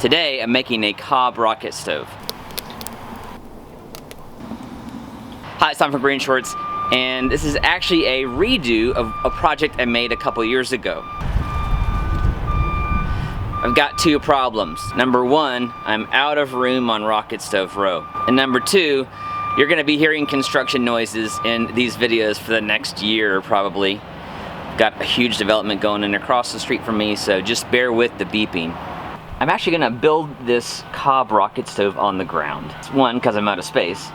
Today I'm making a Cobb rocket stove. Hi, it's Tom from GreenShortz, and this is actually a redo of a project I made a couple years ago. I've got two problems. Number one, I'm out of room on Rocket Stove Row. And number two, you're gonna be hearing construction noises in these videos for the next year probably. Got a huge development going in across the street from me, so just bear with the beeping. I'm actually gonna build this Cobb rocket stove on the ground. One, because I'm out of space.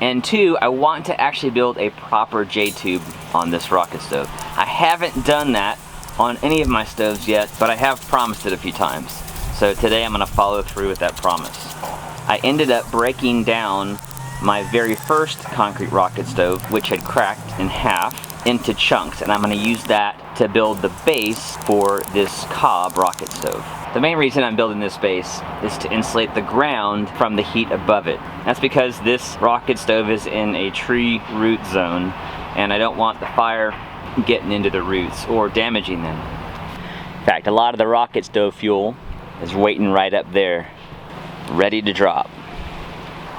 And two, I want to actually build a proper J-tube on this rocket stove. I haven't done that on any of my stoves yet, but I have promised it a few times. So today I'm gonna follow through with that promise. I ended up breaking down my very first concrete rocket stove, which had cracked in half, into chunks, and I'm gonna use that to build the base for this Cobb rocket stove. The main reason I'm building this base is to insulate the ground from the heat above it. That's because this rocket stove is in a tree root zone, and I don't want the fire getting into the roots or damaging them. In fact, a lot of the rocket stove fuel is waiting right up there, ready to drop.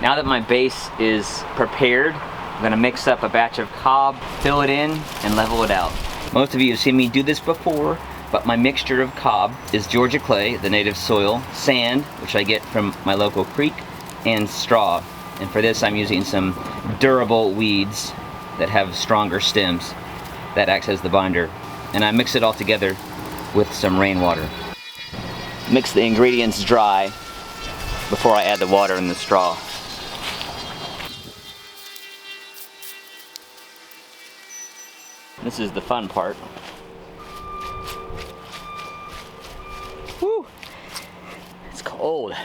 Now that my base is prepared, I'm gonna mix up a batch of Cobb, fill it in, and level it out. Most of you have seen me do this before, but my mixture of Cobb is Georgia clay, the native soil, sand, which I get from my local creek, and straw. And for this I'm using some durable weeds that have stronger stems. That acts as the binder. And I mix it all together with some rainwater. Mix the ingredients dry before I add the water and the straw. This is the fun part. Whew, it's cold.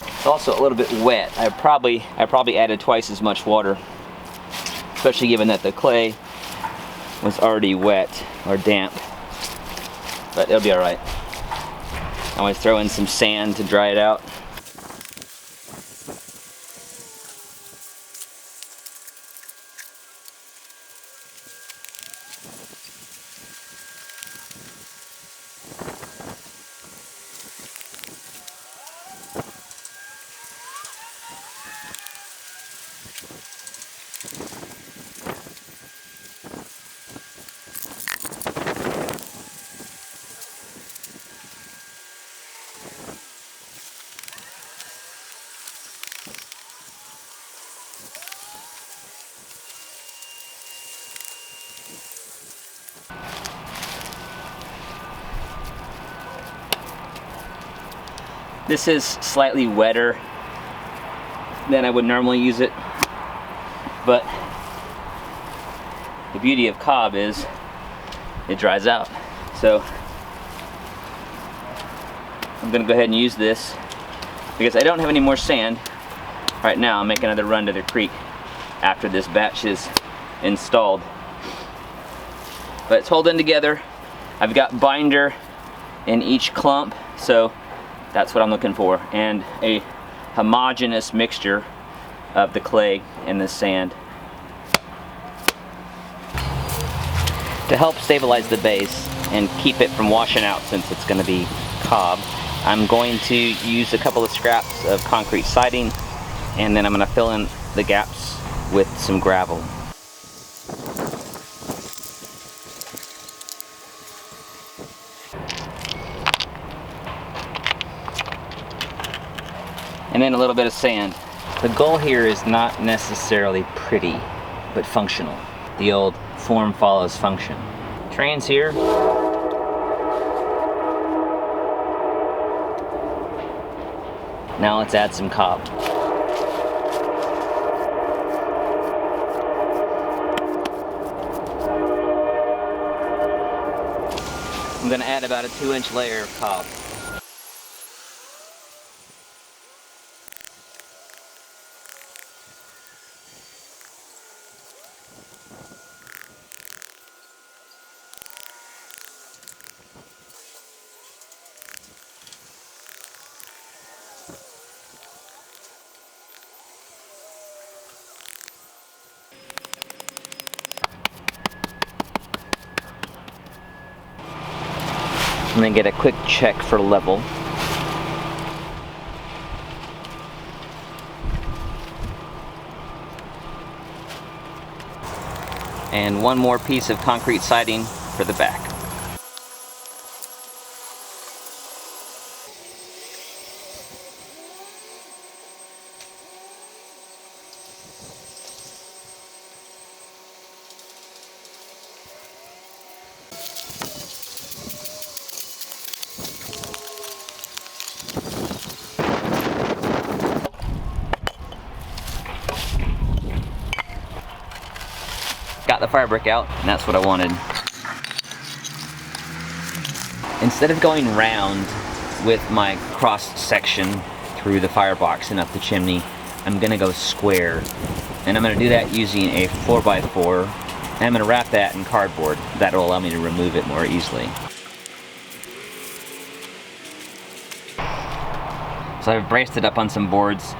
It's also a little bit wet. I probably added twice as much water, especially given that the clay was already wet or damp. But it'll be all right. I always throw in some sand to dry it out. This is slightly wetter than I would normally use it, but the beauty of Cobb is it dries out. So I'm gonna go ahead and use this because I don't have any more sand right now. I'll make another run to the creek after this batch is installed. But it's holding together. I've got binder in each clump, so that's what I'm looking for, and a homogeneous mixture of the clay and the sand. To help stabilize the base and keep it from washing out, since it's going to be Cobb, I'm going to use a couple of scraps of concrete siding, and then I'm going to fill in the gaps with some gravel. And then a little bit of sand. The goal here is not necessarily pretty, but functional. The old form follows function. Train's here. Now let's add some Cobb. I'm gonna add about a 2-inch layer of Cobb. I'm gonna get a quick check for level. And one more piece of concrete siding for the back. Got the fire brick out, and that's what I wanted. Instead of going round with my cross section through the firebox and up the chimney, I'm gonna go square. And I'm gonna do that using a 4x4, and I'm gonna wrap that in cardboard. That'll allow me to remove it more easily. So I've braced it up on some boards.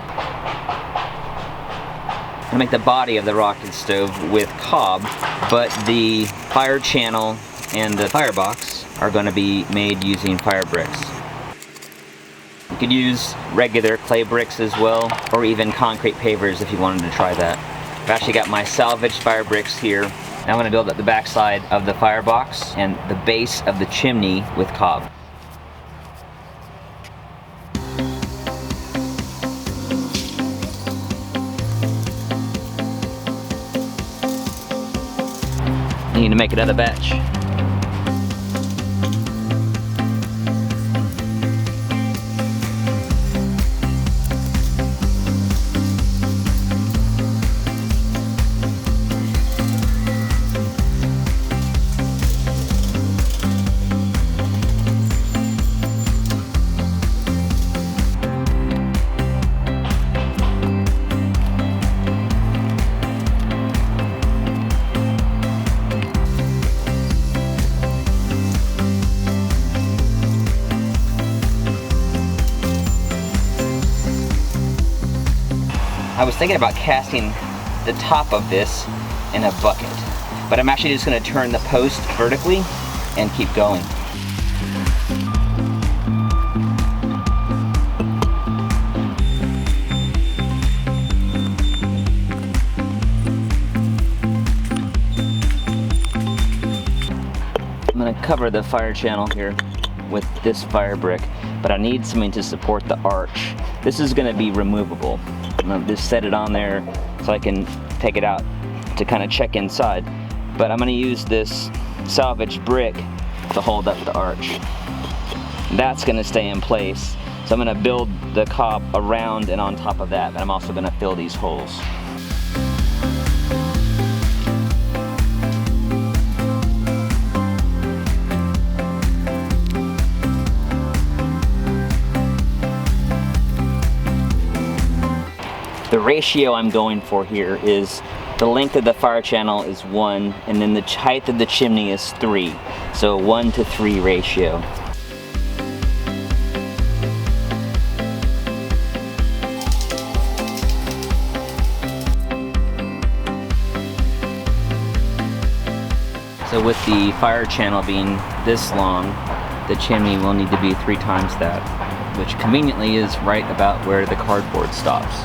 I'm gonna make the body of the rocket stove with Cobb, but the fire channel and the firebox are gonna be made using fire bricks. You could use regular clay bricks as well, or even concrete pavers if you wanted to try that. I've actually got my salvaged fire bricks here. Now I'm gonna build up the backside of the firebox and the base of the chimney with Cobb. I need to make another batch. I was thinking about casting the top of this in a bucket, but I'm actually just going to turn the post vertically and keep going. I'm going to cover the fire channel here with this fire brick, but I need something to support the arch. This is going to be removable. I'm going to just set it on there so I can take it out to kind of check inside. But I'm going to use this salvaged brick to hold up the arch. That's going to stay in place. So I'm going to build the Cobb around and on top of that, but I'm also going to fill these holes. The ratio I'm going for here is the length of the fire channel is 1, and then the height of the chimney is 3. So 1 to 3 ratio. So with the fire channel being this long, the chimney will need to be 3 times that, which conveniently is right about where the cardboard stops.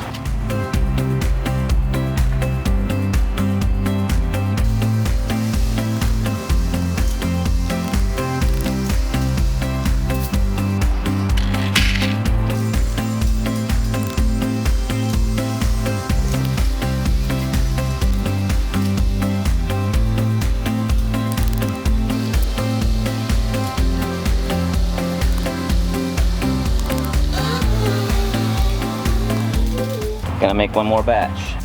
Gonna make one more batch.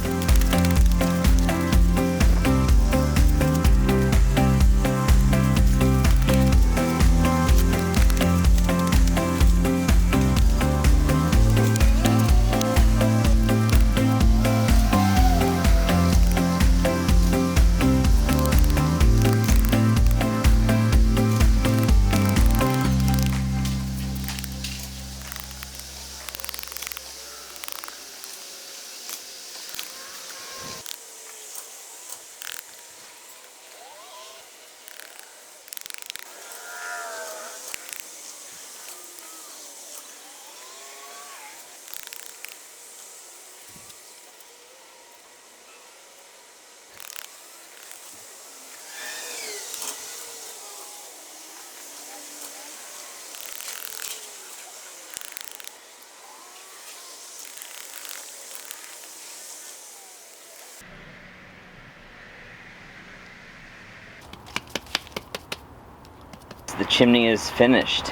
The chimney is finished.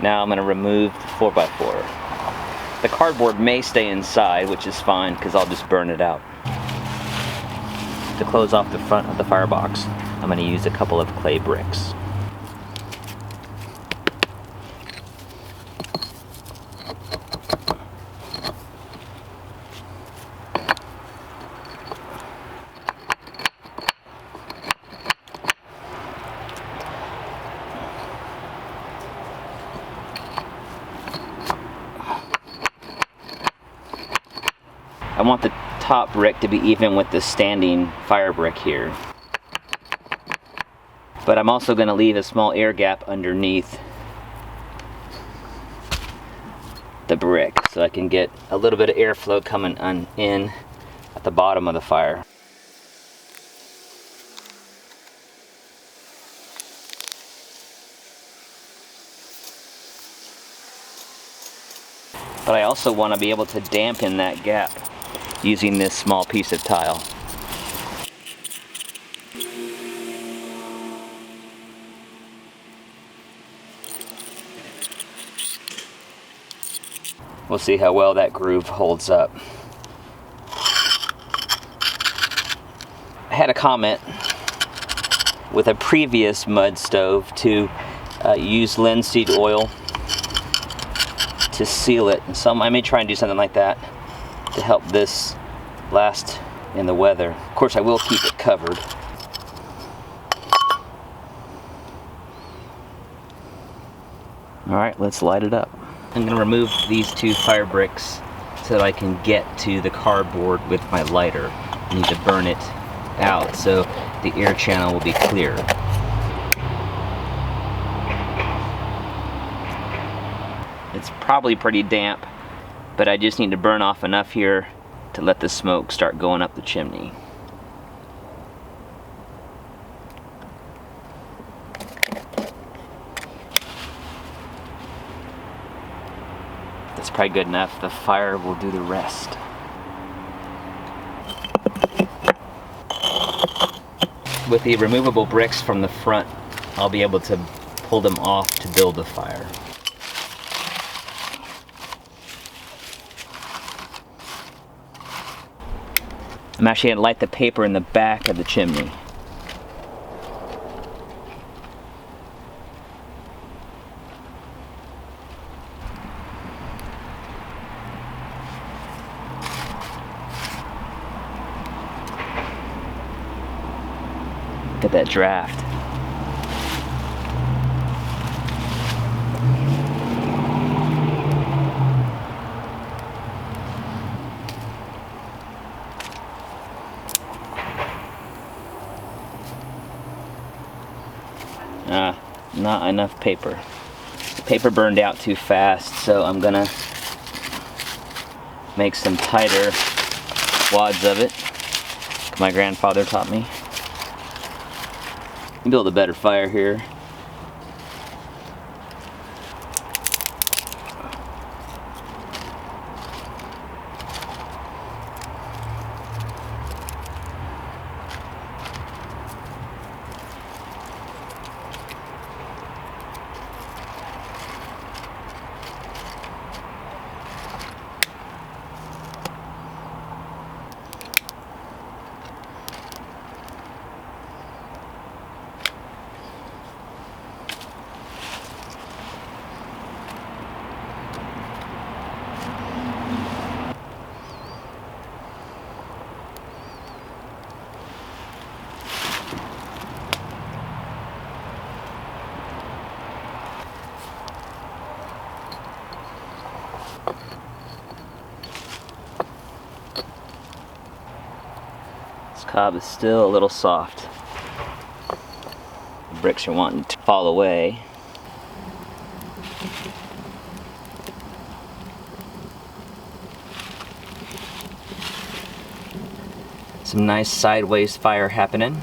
Now I'm going to remove the 4x4. The cardboard may stay inside, which is fine because I'll just burn it out. To close off the front of the firebox, I'm going to use a couple of clay bricks. I want the top brick to be even with the standing fire brick here. But I'm also going to leave a small air gap underneath the brick so I can get a little bit of airflow coming in at the bottom of the fire. But I also want to be able to dampen that gap using this small piece of tile. We'll see how well that groove holds up. I had a comment with a previous mud stove to use linseed oil to seal it. So I may try and do something like that to help this last in the weather. Of course, I will keep it covered. All right, let's light it up. I'm going to remove these two fire bricks so that I can get to the cardboard with my lighter. I need to burn it out so the air channel will be clear. It's probably pretty damp, but I just need to burn off enough here to let the smoke start going up the chimney. That's probably good enough. The fire will do the rest. With the removable bricks from the front, I'll be able to pull them off to build the fire. I'm actually going to light the paper in the back of the chimney. Get that draft. Not enough paper. The paper burned out too fast, so I'm gonna make some tighter wads of it. My grandfather taught me. Build a better fire here. Cobb is still a little soft. The bricks are wanting to fall away. Some nice sideways fire happening.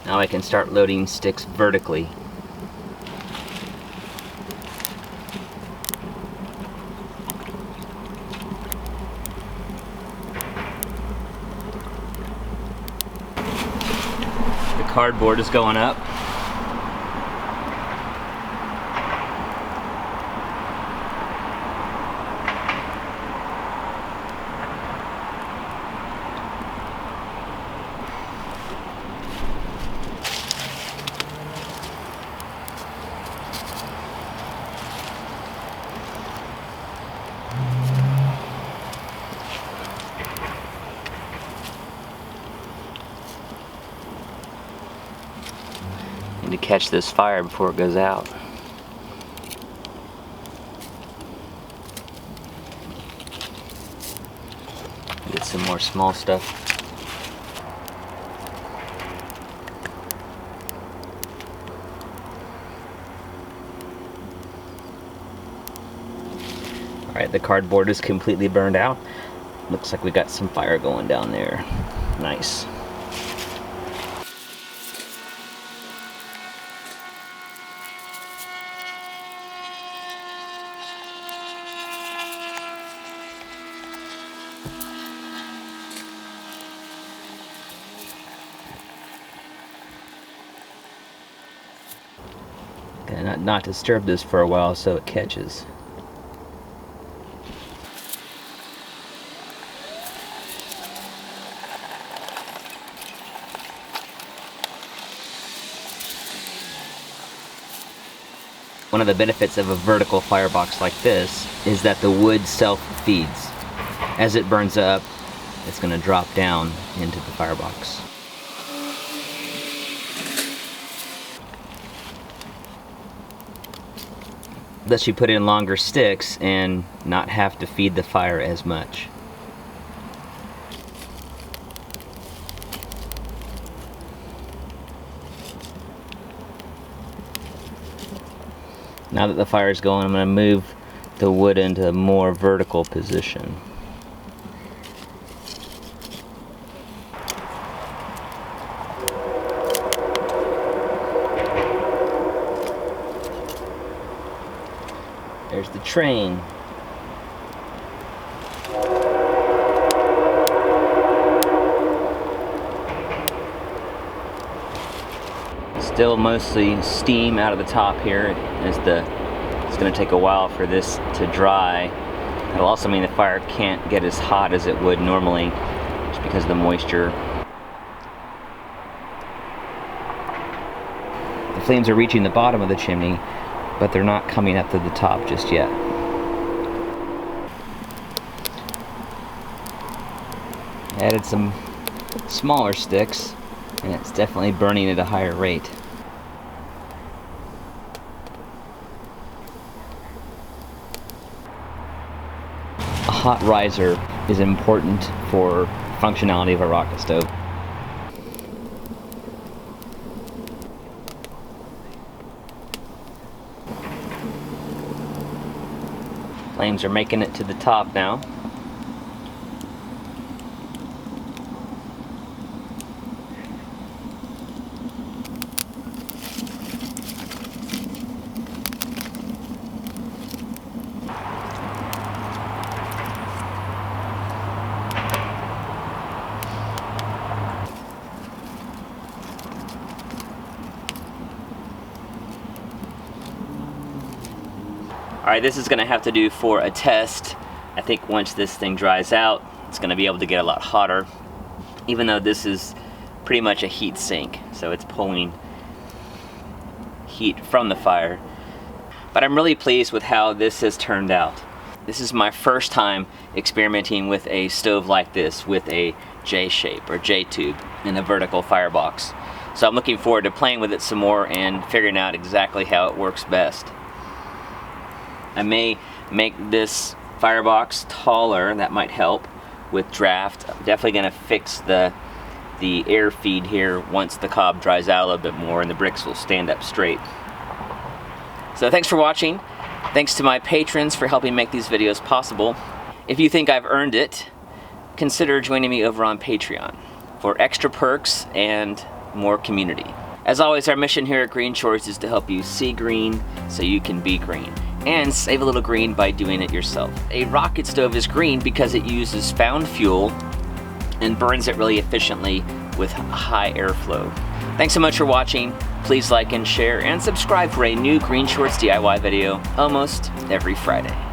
Now I can start loading sticks vertically. Cardboard is going up. catch this fire before it goes out. Get some more small stuff. Alright, the cardboard is completely burned out. Looks like we got some fire going down there. Nice. Gonna not disturb this for a while so it catches. One of the benefits of a vertical firebox like this is that the wood self-feeds. As it burns up, it's going to drop down into the firebox. Lets you put in longer sticks and not have to feed the fire as much. Now that the fire is going, I'm going to move the wood into a more vertical position. There's the train. Still mostly steam out of the top here as it's going to take a while for this to dry. It'll also mean the fire can't get as hot as it would normally just because of the moisture. The flames are reaching the bottom of the chimney, but they're not coming up to the top just yet. Added some smaller sticks, and it's definitely burning at a higher rate. A hot riser is important for functionality of a rocket stove. Flames are making it to the top now. Alright, this is going to have to do for a test. I think once this thing dries out, it's going to be able to get a lot hotter, even though this is pretty much a heat sink, so it's pulling heat from the fire. But I'm really pleased with how this has turned out. This is my first time experimenting with a stove like this with a J-shape or J-tube in a vertical firebox. So I'm looking forward to playing with it some more and figuring out exactly how it works best. I may make this firebox taller, that might help with draft. I'm definitely going to fix the air feed here once the cob dries out a little bit more and the bricks will stand up straight. So thanks for watching. Thanks to my patrons for helping make these videos possible. If you think I've earned it, consider joining me over on Patreon for extra perks and more community. As always, our mission here at GreenShortz is to help you see green so you can be green, and save a little green by doing it yourself. A rocket stove is green because it uses found fuel and burns it really efficiently with high airflow. Thanks so much for watching. Please like and share and subscribe for a new GreenShortzDIY video almost every Friday.